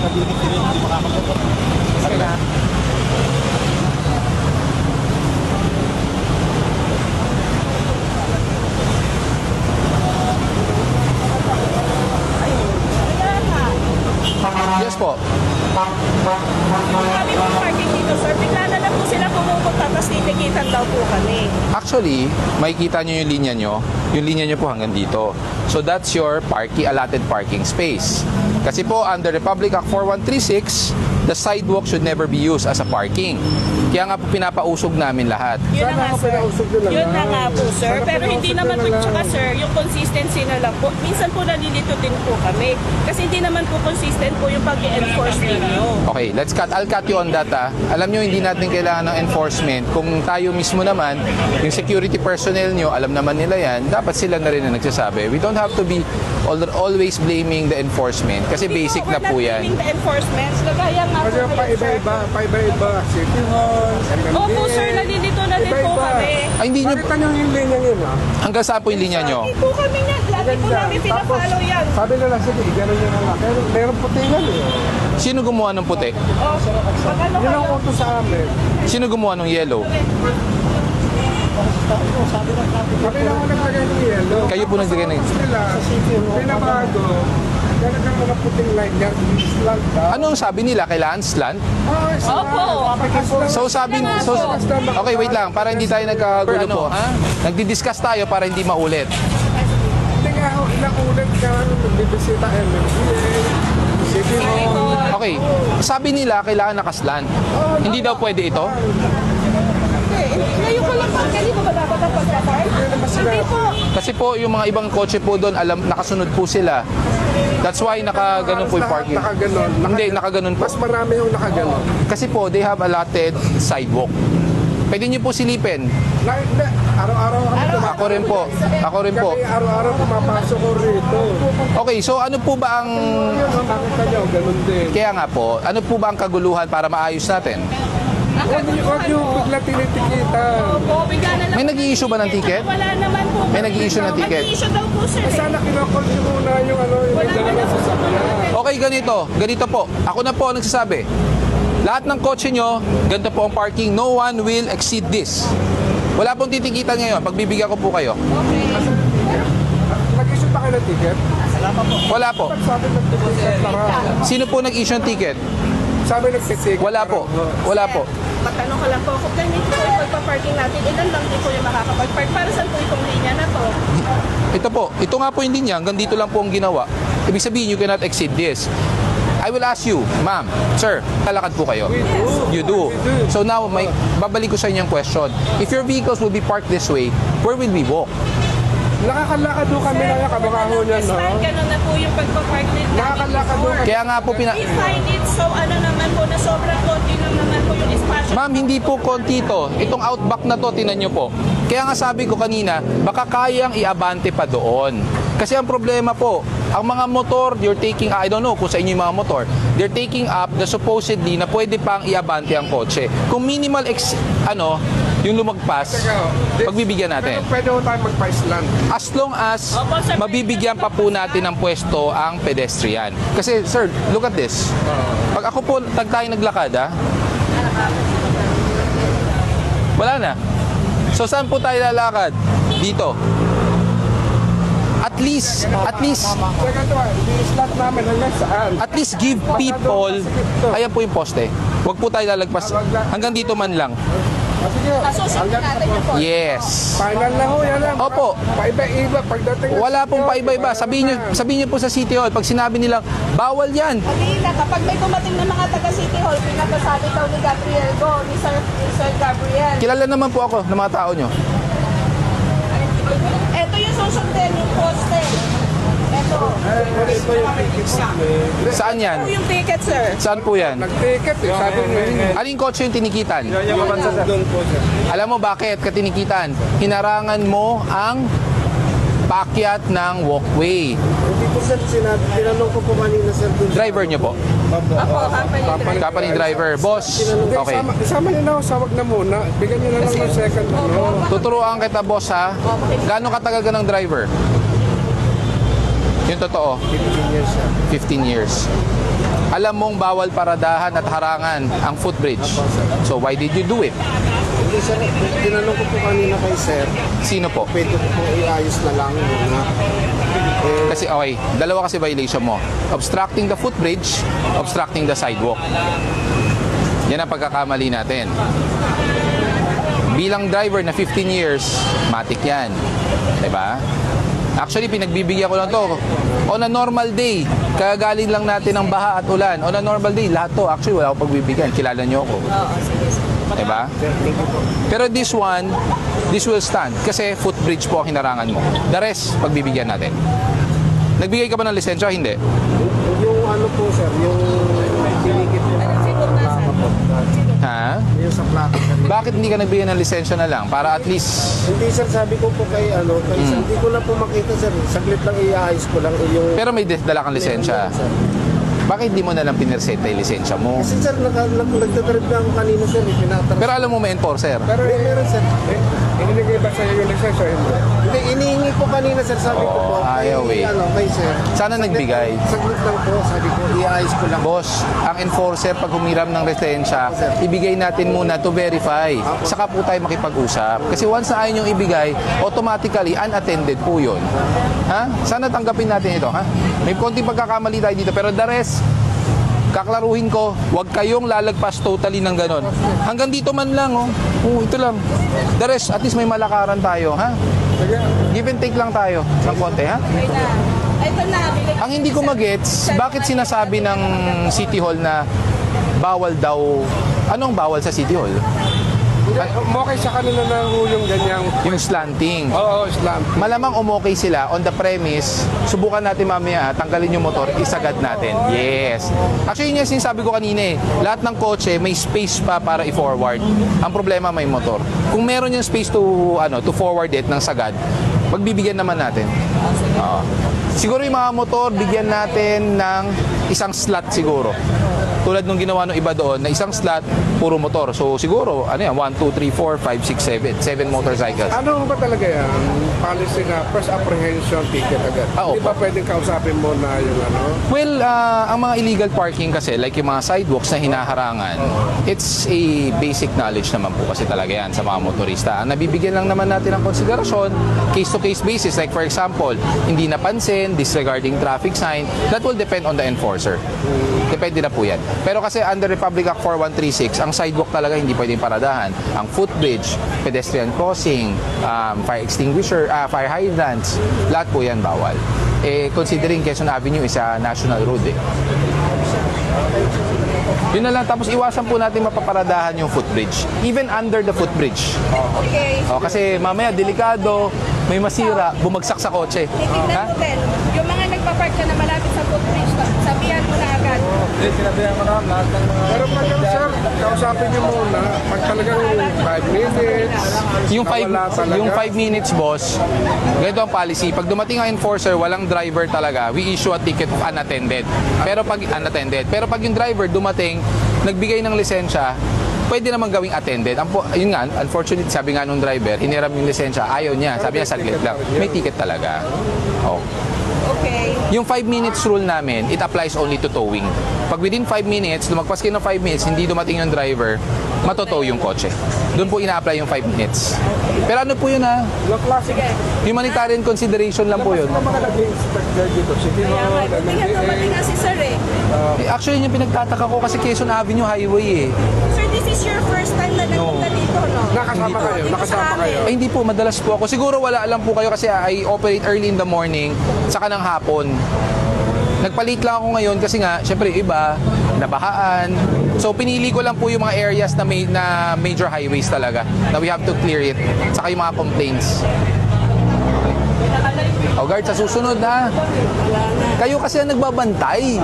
nagkakability rin, hindi makakapunta. Kasi na. Yes po. Kami po parking dito, sir. Bigla na lang po sila pumupunta, tapos titikitan daw po kami. Actually, makikita nyo yung linya nyo. Yung linya nyo po hanggang dito. So that's your allotted parking space. Kasi po, under Republic Act 4136, the sidewalk should never be used as a parking. Kaya nga po pinapausog namin lahat. Yun na nga, sir. Yun na nga po, sir. Pero hindi naman po, tsaka sir, yung consistency na lang po. Minsan po nalilito din po kami. Kasi hindi naman po consistent po yung pag-enforce ninyo. Okay, I'll cut you on that. Alam nyo, hindi natin kailangan ng enforcement. Kung tayo mismo naman, yung security personnel nyo, alam naman nila yan, dapat sila na rin na nagsasabi. We don't have to be always blaming the enforcement. Kasi basic na po yan. We're not blaming the enforcement. Kagaya nga po Kasi pa-iba-iba, City Hall, MMDA. Opo, sir, nalilito na din po kami. Ay, hindi nyo, Bakit tanong yung linya yun, ha? hanggang saan po yung linya nyo? Hindi po kami niyan. Lagi po namin pinafollow yan. Sabi nila, sige, gano'n nyo na lang. Pero meron putingan, eh. Sino gumawa ng puti? Oh, pag ano Yun kayo, ang utos sa amin. Sino gumawa ng yellow? Kami lang ang naglagay ng yellow. Kayo po naglagay ng- Tapos nila, pinabago, talagang mga puting line yan, slant daw. Ano ang sabi nila? Kailangan slant? Opo. So okay, wait lang, para hindi tayo nagkagulo po. Nagdi-discuss tayo para hindi maulit. Hindi nga ako, ilang ulit ka, nagbibisita MMDA, City Hall. Okay, sabi nila kailangan nakaslant. Hindi daw pwede ito? Ngayon ko lang po, kanino ba dapat ang pagkapark? Hindi po. Kasi po yung mga ibang kotse po doon, nakasunod po sila. That's why nakaganon po yung parking. Nakaganon. Hindi, nakaganon po. Mas marami yung nakaganon. Kasi po, they have allotted sidewalk. Pwede niyo po silipin. Hindi, araw-araw kami Ako rin po. Ako rin po. Kami araw-araw pumapasok ko rito. Okay, so ano po ba ang... Yun, nakita nyo, ganun din. Kaya nga po, ano po ba ang kaguluhan para maayos natin? Huwag nyo bigla tinitikita. Opo, bigla na lang. May nag-i-issue ba ng ticket? Wala naman po. May nag-i-issue ng ticket? Nag-i-issue daw po, sir. Sana kinokol nyo muna yung ano, yung nagdala sa sasakyan. Okay, ganito po. Ako na po ang nagsasabi. Lahat ng kotse nyo, ganito po ang parking. No one will exceed this. Wala pong titikitan ngayon. Pagbibigyan ko po kayo. Nag-issue pa kayo ng ticket? Wala po. Sabi nag-ticket para. Sino po nag-issue ng ticket? Sabi nag-ticket. Wala po. Wala po. Magtanong ko lang po, kung ganito po yung pagpa-parking natin, ilan lang din po yung makakapag-park? Para saan po itong linya na to? Ito po. Ito nga po yung linya. Hanggang dito lang po ang ginawa. Ibig sabihin, you cannot exceed this. I will ask you, ma'am, sir, lalakad po kayo? You do. So now, babalik ko sa inyong question. If your vehicles will be parked this way, where will we walk? Nakakalakad doon kami na kabangaho niyan, no? Ganun na po yung pagpa-park natin. Nakakalakad doon. Kaya nga po We find it so ano naman po na sobrang konti lang naman po yung espasyo. Ma'am, hindi po konti to. Itong outback na to, tinan nyo po. Kaya nga sabi ko kanina, baka kayang iabante pa doon. Kasi ang problema po, ang mga motor, you're taking, I don't know kung sa inyo yung mga motor, they're taking up the supposedly na pwede pang iabante ang kotse. Kung minimal, yung lumagpas, pagbibigyan natin. Pero pwede ko tayo magpa-island. As long as mabibigyan pa po natin ng pwesto ang pedestrian. Kasi, sir, look at this. Pag ako po, tayo naglakad, wala na. So, saan po tayo lalakad? Dito. At least, Second one, i-slot namin hanggang saan? at least give people, ayan po yung poste. Huwag po tayo lalagpas. Hanggang dito man lang. Sige, Susunod natin yung po. Yes. final na ho, yan lang. Opo. Paiba-iba, pagdating na Wala pong sityo, paiba-iba. Sabihin niyo po sa City Hall, pag sinabi nilang, bawal yan. Kanina, kapag may dumating ng mga taga City Hall, pinapasabi daw ni Gabriel Go, ni Sir Gabriel. Kilala naman po ako ng mga tao nyo. Ito yung susundin, yung poste. Ito. ito yung ticket namin. Saan yan? Ito yung ticket, sir. Saan po yan? Nag-ticket eh, sabi mo yun. Aling kotse yung tinikitan? Doon po siya. Alam mo bakit katinikitan? Hinarangan mo ang paakyat ng walkway. Hindi po sir, tinanong ko po kanina sir. Driver nyo po? Ako, company. Company driver. Boss, Hindi, okay. Isama niyo na ako, sawag na muna. Bigyan niyo na lang ng second ano. Tuturuan kita, boss, ha? Gaano katagal ka ng driver? Yung totoo? 15 years siya. 15 years. Alam mong bawal paradahan at harangan ang footbridge. So why did you do it? Hindi sir, tinanong ko po kanina kay sir, Sino po? pwede ko po iayos na lang muna. Kasi okay, dalawa kasi violation mo. Obstructing the footbridge, obstructing the sidewalk. Yan ang pagkakamali natin. Bilang driver na 15 years, matik yan. Diba? Actually, pinagbibigyan ko lang to. On a normal day, kagaling lang natin ng baha at ulan. On a normal day, lahat to. Actually, wala akong pagbibigyan. Kilala nyo ako. Oo, sige. Diba? Pero this one, this will stand. Kasi footbridge po ang hinarangan mo. The rest, pagbibigyan natin. Nagbigay ka ba ng lisensya? Hindi. Yung ano po sir, yung tinikit po. Anong siguro nasa? Ha? Yung sa plaka kanina. Bakit hindi ka nagbigay ng lisensya na lang? Para at least... Hindi sir, sabi ko po kay kay sir, hindi ko na po makita sir. Saglit lang iayos ko lang yung... Pero may dala kang lisensya. Sir. Bakit hindi mo na lang pinirseta yung lisensya mo? Kasi sir, nagtatrip na ako kanina sir, pinatrap. Pero alam mo may enforcer. Pero meron sir. Inilagay ba sa'yo yung lisensya? Hindi, inihingi ko kanina sir, sabi ko po. ayaw eh. Kay sir. Sana nagbigay. Saglit lang po, sabi ko, iayos ko lang. Boss, ang enforcer pag humiram ng lisensya, ibigay natin muna to verify. Saka po tayo makipag-usap. Kasi once na ayaw niyong ibigay, automatically unattended po yun. Ha? Sana tanggapin natin ito. Ha? May konting pagkakamali tayo dito. Pero the rest, kaklaruhin ko, huwag kayong lalagpas totally ng ganon. Hanggang dito man lang, oh. Ito lang. The rest, at least may malakaran tayo, ha? Give and take lang tayo ng konti, ha? Okay na. Ito na. Ang hindi ko magets, bakit sinasabi ng City Hall na bawal daw, anong bawal sa City Hall? Okay sa kanila na yung ganyang... Yung slanting. Oo, Islam. Malamang umokay sila on the premise, subukan natin mamaya, tanggalin yung motor, isagad natin. Yes. Actually, yun yung sinasabi ko kanina eh. Lahat ng kotse may space pa para i-forward. Ang problema may motor. Kung meron yung space to forward it ng sagad, pagbibigyan naman natin. Oo. Siguro yung mga motor, bigyan natin ng isang slot siguro. Tulad nung ginawa ng iba doon, na isang slot, puro motor. So siguro, 1, 2, 3, 4, 5, 6, 7 motorcycles. Ano ba talaga yan? Policy na first apprehension ticket agad. Oo. Hindi ba pwedeng kausapin mo na yung ano? Well, ang mga illegal parking kasi, like yung mga sidewalks na hinaharangan, it's a basic knowledge naman po kasi talaga yan sa mga motorista. Ang nabibigyan lang naman natin ng konsiderasyon, case-to-case basis. Like for example, hindi napansin, disregarding traffic sign, that will depend on the enforcer. Depende na po yan. Pero kasi under Republic Act 4136, ang sidewalk talaga hindi pwedeng paradahan. Ang footbridge, pedestrian crossing, fire extinguisher, fire hydrants, lahat po yan bawal. Considering Quezon Avenue is a national road eh. Yun na lang, tapos iwasan po natin mapaparadahan yung footbridge. Even under the footbridge. Okay. Kasi mamaya, delikado, may masira, bumagsak sa kotse. Titignan Ha? mo din. Yung mga nagpapark ka na malapit sa footbridge, sabihan mo na agad. Sinabihan ko na lahat ng mga... Pero pag sir, kausapin niyo muna, pag talagang 5 minutes, Yung 5 minutes, boss, ganito ang policy. Pag dumating ang enforcer, walang driver talaga, we issue a ticket of unattended. Pero pag yung driver dumating, nagbigay ng lisensya, pwede naman gawing attended. Yun nga, unfortunately, sabi nga nung driver, hiniram yung lisensya, ayaw niya. Sabi niya, saglit lang. May ticket talaga. Oh. Okay. Yung 5 minutes rule namin, it applies only to towing. Pag within 5 minutes, lumagpas kayo ng 5 minutes, hindi dumating yung driver, matotow yung kotse. Doon po ina-apply yung 5 minutes. Pero ano po yun ha? Sige. Humanitarian consideration lang po yun. mga nag-inspect dito, City Kaya nga, buti nga dumating nga si sir eh. Actually, yung pinagtataka ko kasi Quezon Avenue Highway eh. Sir, this is your first time na nagpunta dito, no? Nakasama kayo, nakasama kayo. Ay, hindi po, madalas po ako. Siguro wala lang po kayo kasi I operate early in the morning, saka ng hapon. Nagpalit lang ako ngayon kasi nga, syempre iba, nabahaan. So pinili ko lang po yung mga areas na major highways talaga na we have to clear it. Saka yung mga complaints. O guard, sa susunod ha. Kayo kasi ang nagbabantay.